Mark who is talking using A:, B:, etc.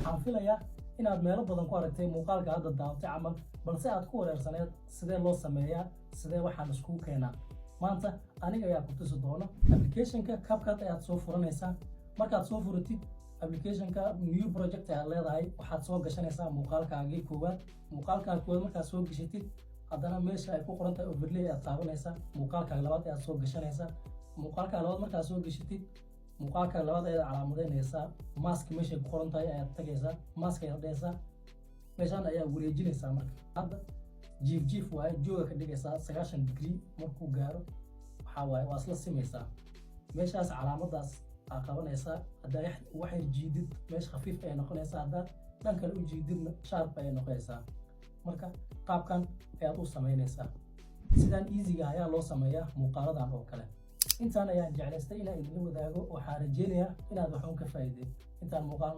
A: waxaan filayaa inaad meelo badan ku aragtay muuqaalka hadda daawatay camal balse aad ku wareersaneed sidee loo sameeyaa sidee waxaan isku keenaa maanta aniga ayaa ku tusi doono applicationka CapCut ayaad soo furanaysaa markaad soo furatid applicationka new project aad leedahay waxaad soo gashanaysaa muuqaalkaagii koowaad markaad soo gashatid haddana meesha ay ku qoran tahay overlay aad taabanaysaa muuqaalkaaga labaad ayaad soo gashanaysaa muuqaalkaaga labaad markaad soo gashatid muuqaalkaaga labaad ayaad calaamadaynaysaa mask meesha ku qoran tahay ayaad tagaysaa mask ayaad dhaysaa meeshaan ayaa wareejinaysaa marka hadda jiif waaye jooga ka dhigaysaa 90 degree markuu gaaro waxa waaye waa isla simaysaa meeshaas calaamadaas aad qabanaysaa hadda wax yar jiidid meesha khafiif ay noqonaysaa hadda dhan kale u jiididna sharp ay noqonaysaa marka qaabkan ayaad u samaynaysaa sidaan easy ayaa loo sameeyaa muuqaaladan oo kale intaan ayaan jeclaystay inaan idin wadaago waxaan rajeynayaa inaad wax ka faa'iideyn intaan muuqaal